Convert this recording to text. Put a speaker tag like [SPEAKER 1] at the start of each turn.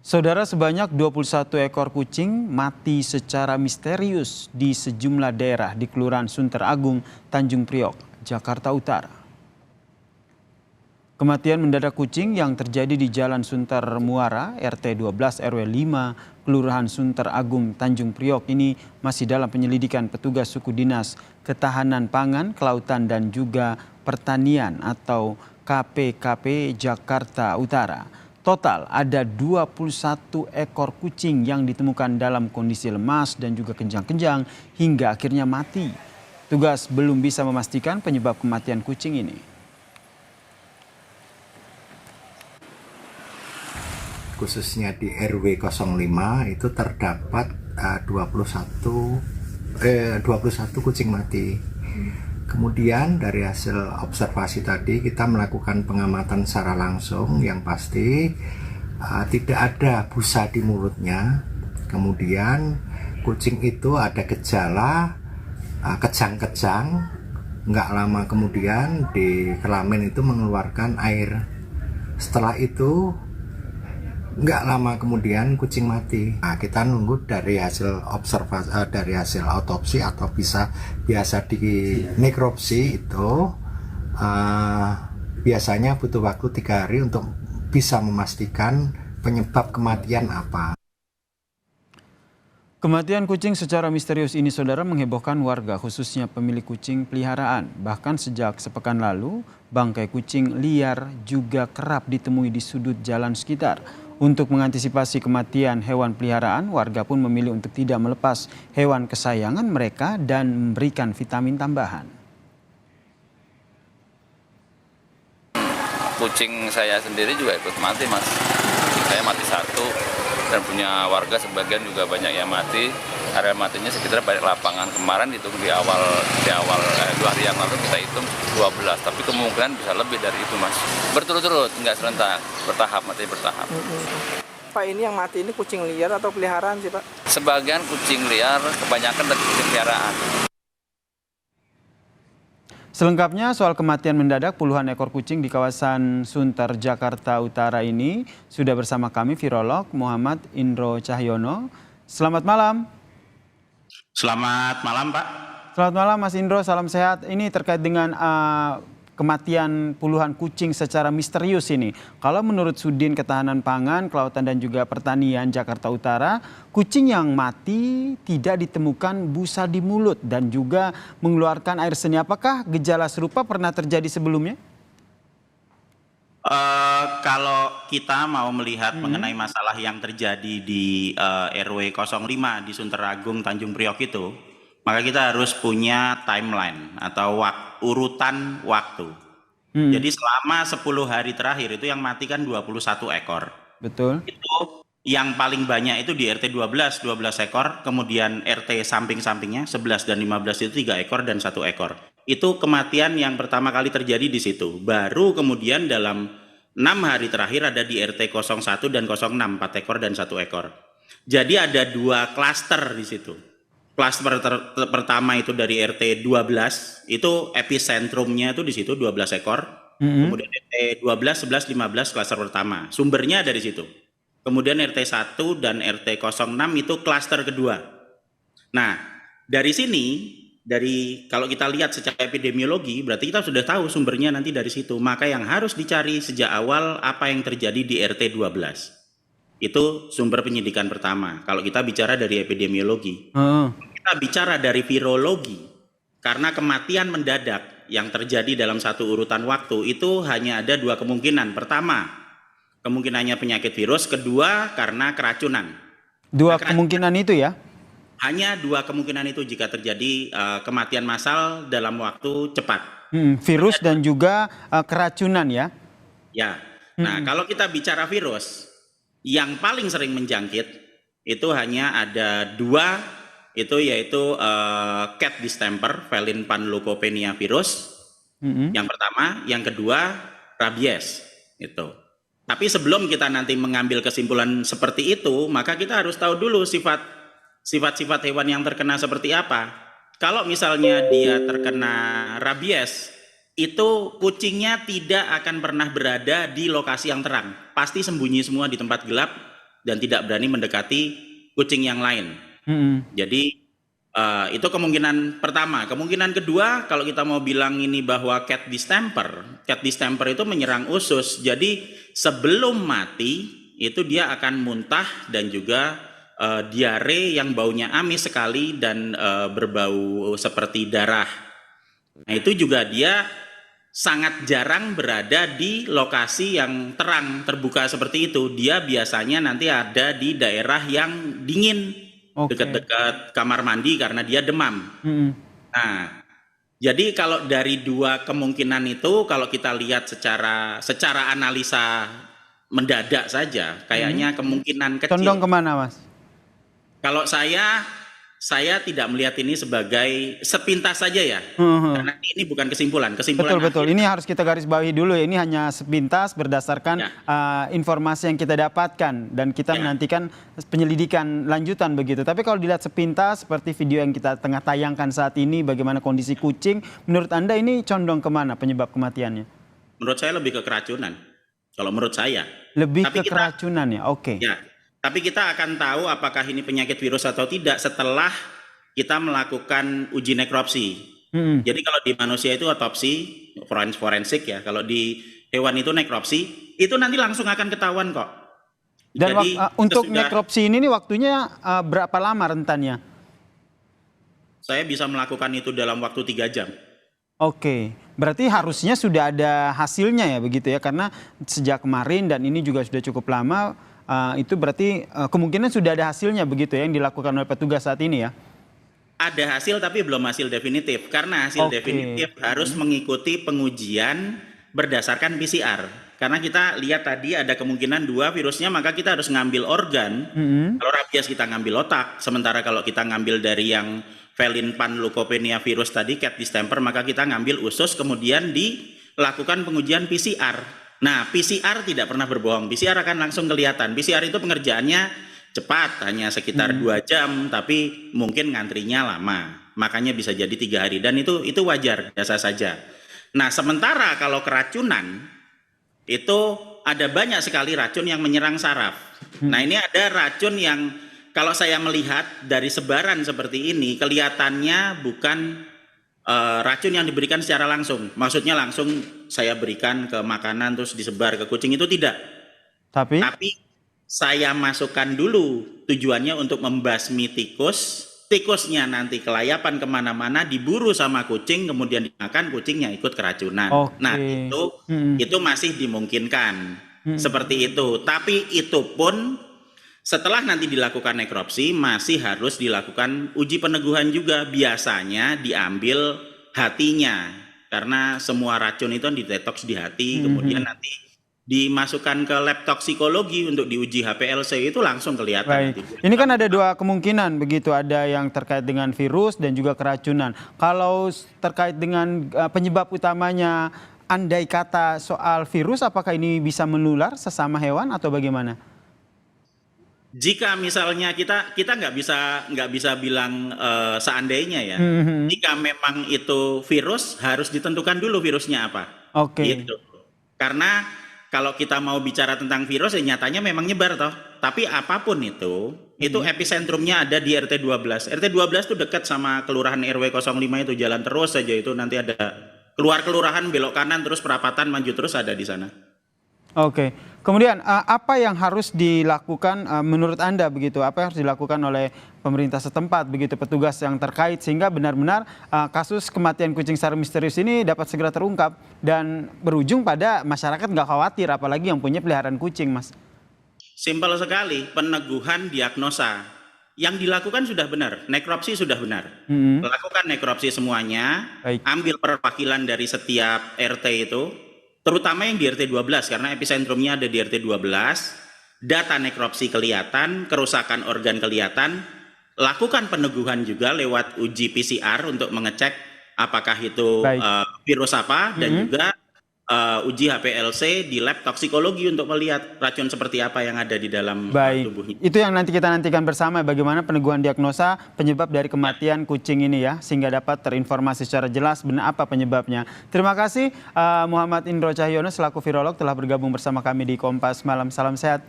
[SPEAKER 1] Saudara, sebanyak 21 ekor kucing mati secara misterius di sejumlah daerah di Kelurahan Sunter Agung, Tanjung Priok, Jakarta Utara. Kematian mendadak kucing yang terjadi di Jalan Sunter Muara, RT 12 RW 5, Kelurahan Sunter Agung, Tanjung Priok ini masih dalam penyelidikan petugas suku dinas Ketahanan Pangan, Kelautan dan juga Pertanian atau KPKP Jakarta Utara. Total ada 21 ekor kucing yang ditemukan dalam kondisi lemas dan juga kejang-kejang hingga akhirnya mati. Tugas belum bisa memastikan penyebab kematian kucing ini.
[SPEAKER 2] Khususnya di RW 05 itu terdapat 21 kucing mati. Kemudian dari hasil observasi tadi kita melakukan pengamatan secara langsung, yang pasti tidak ada busa di mulutnya. Kemudian kucing itu ada gejala kejang-kejang, nggak lama kemudian di kelamin itu mengeluarkan air. Setelah itu nggak lama kemudian kucing mati. Nah, kita nunggu dari hasil observasi, dari hasil autopsi atau biasa di nekropsi itu biasanya butuh waktu 3 hari untuk bisa memastikan penyebab kematian apa.
[SPEAKER 1] Kematian kucing secara misterius ini, saudara, menghebohkan warga, khususnya pemilik kucing peliharaan. Bahkan sejak sepekan lalu, bangkai kucing liar juga kerap ditemui di sudut jalan sekitar. Untuk mengantisipasi kematian hewan peliharaan, warga pun memilih untuk tidak melepas hewan kesayangan mereka dan memberikan vitamin tambahan.
[SPEAKER 3] Kucing saya sendiri juga ikut mati, Mas. Kucing saya mati 1 dan punya warga sebagian juga banyak yang mati. Area matinya sekitar banyak lapangan. Kemarin hitung di awal 2 hari yang lalu kita hitung 12, tapi kemungkinan bisa lebih dari itu, Mas. Berturut-turut, nggak serentak, bertahap, mati bertahap.
[SPEAKER 4] Pak, ini yang mati ini kucing liar atau peliharaan sih, Pak?
[SPEAKER 3] Sebagian kucing liar, kebanyakan dari kucing peliharaan.
[SPEAKER 1] Selengkapnya soal kematian mendadak puluhan ekor kucing di kawasan Sunter, Jakarta Utara ini sudah bersama kami virolog Muhammad Indro Cahyono. Selamat malam.
[SPEAKER 5] Selamat malam, Pak.
[SPEAKER 1] Selamat malam, Mas Indro. Salam sehat. Ini terkait dengan kematian puluhan kucing secara misterius ini. Kalau menurut Sudin Ketahanan Pangan, Kelautan dan juga Pertanian Jakarta Utara, kucing yang mati tidak ditemukan busa di mulut dan juga mengeluarkan air seni. Apakah gejala serupa pernah terjadi sebelumnya?
[SPEAKER 5] Kalau kita mau melihat mengenai masalah yang terjadi di RW 05 di Sunter Agung, Tanjung Priok itu, maka kita harus punya timeline atau urutan waktu. Jadi selama 10 hari terakhir itu yang mati kan 21 ekor.
[SPEAKER 1] Betul.
[SPEAKER 5] Itu yang paling banyak itu di RT 12 ekor, kemudian RT samping-sampingnya 11 dan 15 itu 3 ekor dan 1 ekor. Itu kematian yang pertama kali terjadi di situ. Baru kemudian dalam 6 hari terakhir ada di RT 01 dan 06, 4 ekor dan 1 ekor. Jadi ada 2 klaster di situ. Klaster pertama itu dari RT 12, itu episentrumnya itu di situ 12 ekor. Kemudian RT 12, 11, 15 klaster pertama. Sumbernya dari situ. Kemudian RT 1 dan RT 06 itu klaster kedua. Nah, dari sini, kalau kita lihat secara epidemiologi, berarti kita sudah tahu sumbernya nanti dari situ. Maka yang harus dicari sejak awal apa yang terjadi di RT 12. Itu sumber penyidikan pertama. Kalau kita bicara dari epidemiologi, kita bicara dari virologi, karena kematian mendadak yang terjadi dalam satu urutan waktu itu hanya ada 2 kemungkinan. Pertama, kemungkinannya penyakit virus. Kedua, karena keracunan.
[SPEAKER 1] Kemungkinan itu ya?
[SPEAKER 5] Hanya 2 kemungkinan itu jika terjadi kematian massal dalam waktu cepat.
[SPEAKER 1] Virus dan juga keracunan ya?
[SPEAKER 5] Ya. Nah, kalau kita bicara virus, yang paling sering menjangkit itu hanya ada 2, itu yaitu cat distemper, feline panleukopenia virus. Yang pertama, yang kedua rabies. Itu. Tapi sebelum kita nanti mengambil kesimpulan seperti itu, maka kita harus tahu dulu sifat-sifat hewan yang terkena seperti apa. Kalau misalnya dia terkena rabies, itu kucingnya tidak akan pernah berada di lokasi yang terang. Pasti sembunyi semua di tempat gelap dan tidak berani mendekati kucing yang lain. Jadi itu kemungkinan pertama. Kemungkinan kedua, kalau kita mau bilang ini bahwa cat distemper itu menyerang usus. Jadi sebelum mati itu dia akan muntah dan juga diare yang baunya amis sekali dan berbau seperti darah. Nah itu juga dia sangat jarang berada di lokasi yang terang, terbuka seperti itu. Dia biasanya nanti ada di daerah yang dingin, dekat-dekat kamar mandi karena dia demam. Nah, jadi kalau dari dua kemungkinan itu, kalau kita lihat secara analisa mendadak saja, kayaknya kemungkinan kecil.
[SPEAKER 1] Condong kemana, Mas?
[SPEAKER 5] Kalau saya tidak melihat ini sebagai sepintas saja ya, karena ini bukan kesimpulan.
[SPEAKER 1] Betul. Ini harus kita garis bawahi dulu ya. Ini hanya sepintas berdasarkan informasi yang kita dapatkan dan kita menantikan penyelidikan lanjutan begitu. Tapi kalau dilihat sepintas seperti video yang kita tengah tayangkan saat ini, bagaimana kondisi kucing, menurut Anda ini condong kemana penyebab kematiannya?
[SPEAKER 5] Menurut saya lebih ke keracunan. Kalau menurut saya.
[SPEAKER 1] Lebih ke keracunan ya, oke.
[SPEAKER 5] Ya. Tapi kita akan tahu apakah ini penyakit virus atau tidak setelah kita melakukan uji nekropsi. Jadi kalau di manusia itu otopsi, forensik ya. Kalau di hewan itu nekropsi, itu nanti langsung akan ketahuan kok.
[SPEAKER 1] Dan
[SPEAKER 5] jadi,
[SPEAKER 1] untuk nekropsi ini waktunya berapa lama rentannya?
[SPEAKER 5] Saya bisa melakukan itu dalam waktu 3 jam.
[SPEAKER 1] Oke, berarti harusnya sudah ada hasilnya ya begitu ya. Karena sejak kemarin dan ini juga sudah cukup lama. Itu berarti kemungkinan sudah ada hasilnya begitu ya yang dilakukan oleh petugas saat ini ya?
[SPEAKER 5] Ada hasil tapi belum hasil definitif. Karena hasil definitif harus mengikuti pengujian berdasarkan PCR. Karena kita lihat tadi ada kemungkinan 2 virusnya, maka kita harus ngambil organ. Kalau rabies kita ngambil otak. Sementara kalau kita ngambil dari yang felin panleukopenia virus tadi, cat distemper, maka kita ngambil usus kemudian dilakukan pengujian PCR. Nah, PCR tidak pernah berbohong. PCR akan langsung kelihatan. PCR itu pengerjaannya cepat, hanya sekitar 2 jam, tapi mungkin ngantrinya lama. Makanya bisa jadi 3 hari. Dan itu wajar, biasa saja. Nah, sementara kalau keracunan, itu ada banyak sekali racun yang menyerang saraf. Nah, ini ada racun yang kalau saya melihat dari sebaran seperti ini, kelihatannya bukan racun yang diberikan secara langsung. Maksudnya langsung saya berikan ke makanan terus disebar ke kucing, itu tidak. Tapi saya masukkan dulu tujuannya untuk membasmi tikus. Tikusnya nanti kelayapan kemana-mana, diburu sama kucing, kemudian dimakan, kucingnya ikut keracunan. Nah itu masih dimungkinkan seperti itu. Tapi itu pun setelah nanti dilakukan nekropsi masih harus dilakukan uji peneguhan juga. Biasanya diambil hatinya karena semua racun itu didetoks di hati, kemudian nanti dimasukkan ke lab toksikologi untuk diuji HPLC, itu langsung kelihatan.
[SPEAKER 1] Ini kan ada 2 kemungkinan begitu, ada yang terkait dengan virus dan juga keracunan. Kalau terkait dengan penyebab utamanya, andai kata soal virus, apakah ini bisa menular sesama hewan atau bagaimana?
[SPEAKER 5] Jika misalnya kita nggak bisa bilang seandainya ya, jika memang itu virus harus ditentukan dulu virusnya apa. Gitu. Karena kalau kita mau bicara tentang virus, ya nyatanya memang nyebar toh. Tapi apapun itu episentrumnya ada di RT 12. RT 12 itu dekat sama kelurahan RW 05 itu, jalan terus saja itu nanti ada keluar kelurahan belok kanan terus perapatan maju terus ada di sana. Kemudian apa yang harus dilakukan menurut Anda begitu? Apa yang harus dilakukan oleh pemerintah setempat begitu, petugas yang terkait sehingga benar-benar kasus kematian kucing secara misterius ini dapat segera terungkap dan berujung pada masyarakat nggak khawatir, apalagi yang punya peliharaan kucing, Mas? Simpel sekali, peneguhan diagnosa. Yang dilakukan sudah benar, nekropsi sudah benar. Lakukan nekropsi semuanya, ambil perwakilan dari setiap RT itu, terutama yang di RT 12 karena episentrumnya ada di RT 12, data nekropsi kelihatan, kerusakan organ kelihatan, lakukan peneguhan juga lewat uji PCR untuk mengecek apakah itu virus apa, dan juga uji HPLC di lab toksikologi untuk melihat racun seperti apa yang ada di dalam tubuhnya. Itu
[SPEAKER 1] yang nanti kita nantikan bersama, bagaimana peneguhan diagnosa penyebab dari kematian kucing ini ya, sehingga dapat terinformasi secara jelas benar apa penyebabnya. Terima kasih Muhammad Indro Cahyono selaku virolog telah bergabung bersama kami di Kompas Malam. Salam sehat.